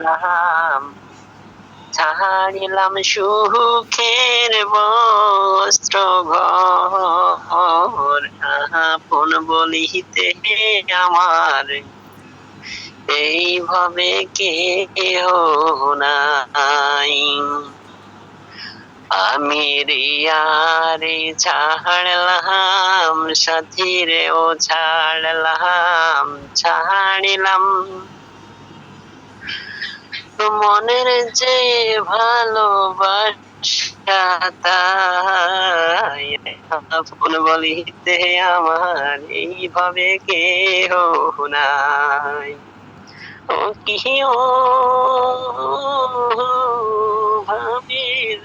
ছাড়লাম ছাড়িলাম সুখের বস্ত্র ঘর, আপন বলিতে আমার এইভাবে কেহ নাই। আমি রিয়ারে ছাড়লাম, সাথীরেও ছাড়লাম, ছাড়িলাম মনের যে ভালোবাসা তাই আপন বলিতে আমার এইভাবে কেহ নাই। ও কি ও ভাবের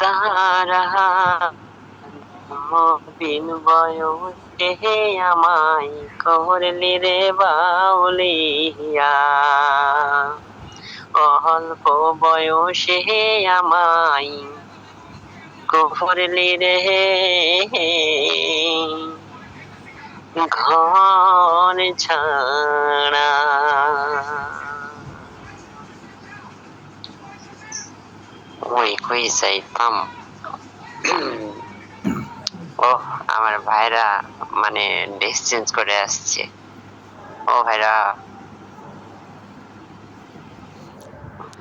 তারা বিন বয়সে আমায় করলি রে বাউলিয়া, অল্প বয়সে আমায় করলি রে ঘর ছাড়া। ওই কই যাইতাম। ও আমার ভাইরা মানে ড্রেস চেঞ্জ করে আসছে। ও ভাইরা,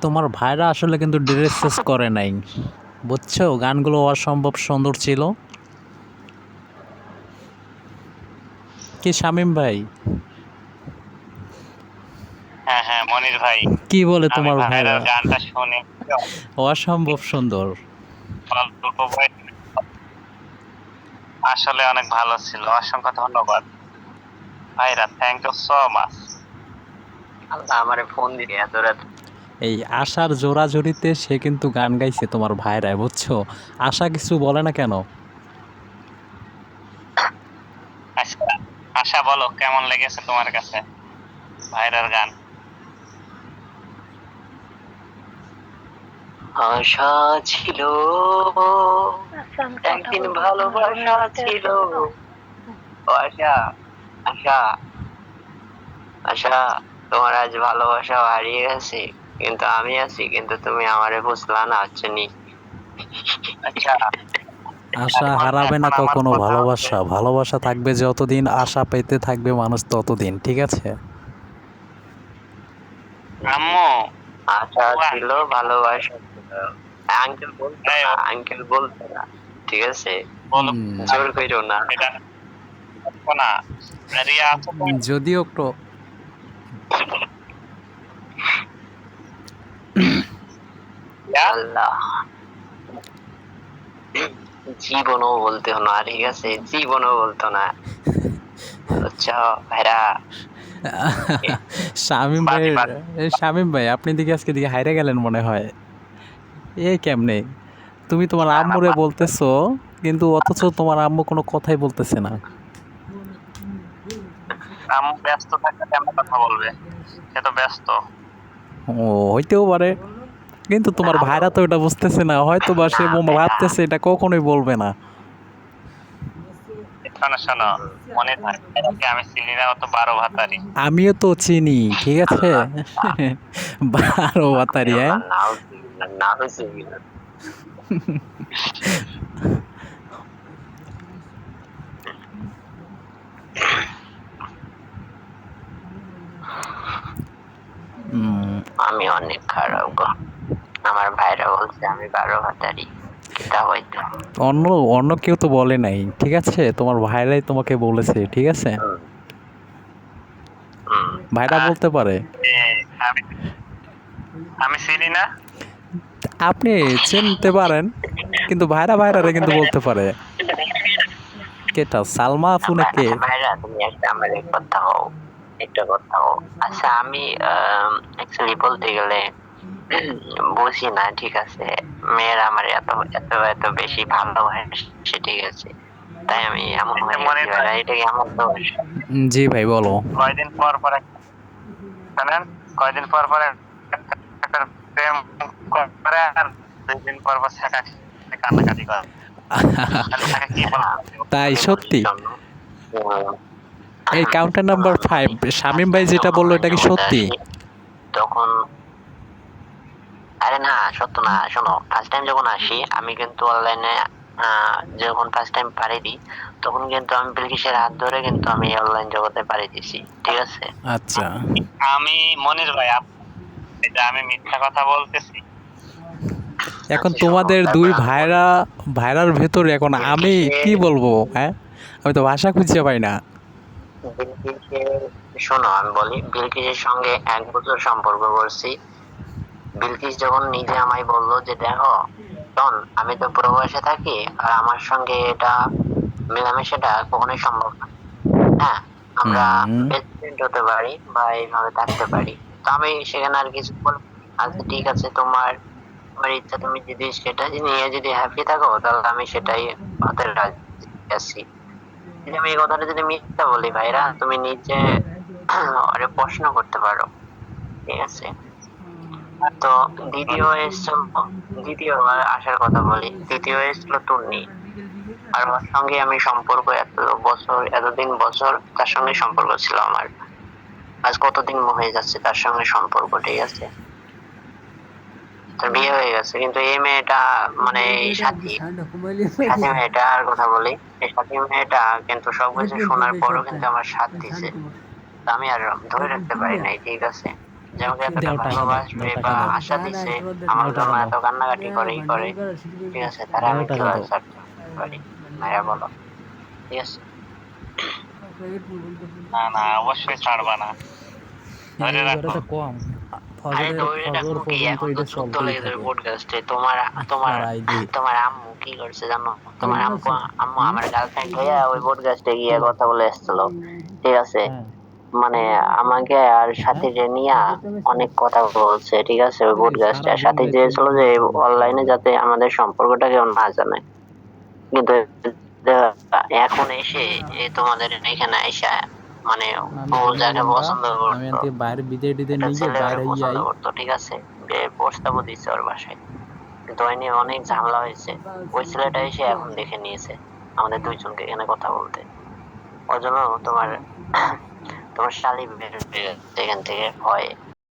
তোমার ভাইরা আসলে কিন্তু ড্রেস চেঞ্জ করে নাই, বুঝছো? গানগুলো অসম্ভব সুন্দর ছিল। কি শামীম ভাই? হ্যাঁ হ্যাঁ মনির ভাই, কি বলে আমি তোমার ভাইরা? ভাইরার গানটা শুনে অসম্ভব সুন্দর। অল্প বয়সে আসলে অনেক ভালো ছিল। অসংখ্য ধন্যবাদ ভাইরা, থ্যাংক ইউ সো মাচ। আল্লাহ আমারে ফোন দিতে এত রাত। এই আশার জোড়াজুড়িতে সে কিন্তু গান গাইছে তোমার ভাইরায়, বুঝছো? আশা কিছু বলে না কেন? আচ্ছা আশা, বলো কেমন লেগেছে তোমার কাছে ভাইরার গান? আশা ছিল একদিন ভালোবাসা ছিল। ও আশা, আশা, আশা, তোমার আজ ভালোবাসা হারিয়ে গেছে, কিন্তু আমি আছি, কিন্তু তুমি আমারে বুঝলা না, চিনি। আচ্ছা আশা হারাবে না এখন আমার কখনো কথা হচ্ছে, ভালোবাসা, ভালোবাসা থাকবে যতদিন, আশা পেতে থাকবে মানুষ ততদিন, ঠিক আছে? আম্মু আশা ছিল, ভালোবাসা ছিল। আঙ্কেল বলতো না, আঙ্কেল বলতো না, ঠিক আছে? বলো জোর কইরো না। এটা না রিয়া আছে তো? যদিও একটু আল্লাহ, জীবনও বলতে না, ঠিক আছে? জীবনও বলতো না, বুঝছো ভাইরা? শামীম ভাই, শামীম ভাই আপনি দিকে আজকে দিকে হাইরে গেলেন মনে হয়। এ কেমনে তুমি তোমার আম্মুরে বলতেছো, কিন্তু অথচ তোমার আম্মু কোনো কথাই বলতেছে না। আম্মু ব্যস্ত থাকলে কেমন কথা বলবে? সে তো ব্যস্ত। ও হইতেও পারে, কিন্তু তোমার ভাইরা তো এটা বুঝতেছে না, হয়তো বা সে ভাবতেছে এটা কখনোই বলবে না। শোনো শোনো মনির ভাই, এটাকে আমি চিনি না, ও তো 12 ভাতারি। আমিও তো চিনি, ঠিক আছে? 12 বাতারি, হ্যাঁ? না হয়েছে কিনা? আমি অনেক খারাপ গো। আমার ভাইরা বলছে আমি 12 ভাতারি। এটা হয়তো অন্য অন্য কেউ তো বলে নাই, ঠিক আছে? তোমার ভাইরাই তোমাকে বলেছে, ঠিক আছে? ভাইরা বলতে পারে। আমি আমি চিনি না। আপনি চিনতে পারেন, কিন্তু ভাইরা ভাইরারে কিন্তু বলতে পারে। কেটা সালমা আপু না কে? ভাইরা, তুমি একটা আমার কথা হও, একটা কথা হও। আচ্ছা, আমি অ্যাকচুয়ালি বলতে গেলে বুঝি না, ঠিক আছে? মেয়েরা আমার এত এত এত বেশি ভালোবাসে, ঠিক আছে? তাই আমি এমন হয়ে গেছি ভাইরা, এটা কি আমার দোষ? জি ভাই বলো। কয়দিন পর পর জানেন, কয়দিন পর পর একটা প্রেম করে আর 2 দিন পর পর ছাকা কান্নাকাটি করে। তাহলে তাকে কি বলবো? তাই সত্যি? এই কাউন্টার নাম্বার 5 শামীম ভাই যেটা বললো এটা কি সত্যি? তখন আরে না, সত্য না, শোনো, ফার্স্ট টাইম যখন আসি আমি কিন্তু অনলাইনে, যখন ফার্স্ট টাইম পাড়ি দিই তখন কিন্তু আমি বিলকিসের হাত ধরে কিন্তু আমি অনলাইন জগতে পাড়ি দিছি, ঠিক আছে? আচ্ছা, আমি মনির ভাই, এটা আমি মিথ্যা কথা বলতেছি? এখন আচ্ছা, শোনো, তোমাদের তারপর দুই আমি বলি, ভাইরার ভেতরে এখন আমি কি বলবো? হ্যাঁ, আমি তো ভাষা খুঁজে পাই না। বিলকিসের, শোনো আমি বলি, বিলকিসের সঙ্গে 1 বছর সম্পর্ক করছি। বিলকিস যখন নিজে আমায় বললো যে দেখো শোন, আমি তো প্রবাসে থাকি আর আমার সঙ্গে এটা মেলামেশাটা কখনোই সম্ভব না। হ্যাঁ, আমরা হুম, বেস্ট ফ্রেন্ড হতে পারি বা এইভাবে থাকতে পারি। তো আমি সেখানে আর কিছু বলি, আচ্ছা ঠিক আছে, তোমার তোমার ইচ্ছা, তুমি যদি সেটা নিয়ে যদি হ্যাপি থাকো তাহলে আমি সেটাই হতে রাজি আছি। যদি আমি এই কথাটা যদি মিথ্যা বলি ভাইরা, তুমি নিজে আরে প্রশ্ন করতে পারো, ঠিক আছে? তো দ্বিতীয় এসছিল, দ্বিতীয়বার আসার কথা বলি, দ্বিতীয় এসছিল টুন্নি। আর ওর সঙ্গে আমি সম্পর্ক এতদিন বছর তার সঙ্গে সম্পর্ক ছিল আমার। আজ কতদিন হয়ে যাচ্ছে তার সঙ্গে সম্পর্ক, ঠিক আছে? তার বিয়ে হয়ে গেছে, কিন্তু এই মেয়েটা, মানে এই সাথী সাথী মেয়েটার কথা বলি, এই সাথী মেয়েটা কিন্তু সবকিছু শোনার পরও কিন্তু আমার সাথ দিছে। তা আমি আর ধরে রাখতে পারি নাই, ঠিক আছে? যে আমাকে এতটা দাও টাকা দাও, ভালোবাসবে দাও টাকা বা দাও, আশা দিছে, আমার দাও জন্য টাকা দাও, এত কান্নাকাটি করে, ঠিক আছে? তারা দাও আমি টাকা কিভাবে দাও। ছাড়তে পারি? মায়েরা বলো, ঠিক আছে? না না, অবশ্যই ছাড়বা না, ধরে রাখো। তো কম, আরে ধরে রাখবো কি, পর্যন্ত এখন তো এটা যুদ্ধ চলতেই লেগে যাবে থাকে। পডকাস্টে। তোমার তোমার পাড়ায় দি তোমার আম্মু কি করছে জানো? তোমার আম্মু আম্মু আমার গার্লফ্রেন্ড হইয়া ওই পডকাস্টে গিয়ে কথা বলে এসেছিল, ঠিক আছে? হ্যাঁ, মানে আমাকে আর সাথী যে নিয়া অনেক কথা বলছে, ঠিক আছে? ওই পডকাস্টে সারাদিন সাথী ভাই চেয়েছিল চলতে যে থাকে। অনলাইনে যাতে আমাদের সম্পর্কটা কেউ না জানে, কিন্তু এখন এসে তোমাদের এখানে এসে, মানে আমি ও চলে যাকে গেলাম গা, পছন্দ আমি করতো, আনতে বাইরে বিদে টিদে একটা নিয়ে ছেলে ওরে বাইরে পছন্দ আই। করতো, ঠিক আছে? প্রস্তাবও দিচ্ছে ওর বাসায়, কিন্তু ওই নিয়ে অনেক ঝামেলা হয়েছে। ওই ছেলেটা এসে এখন দেখে নিয়েছে আমাদের দুইজনকে এখানে কথা বলতে। ওই জন্য তোমার তোমার শালি বের হয়ে গেছে এখান থেকে ভয়ে।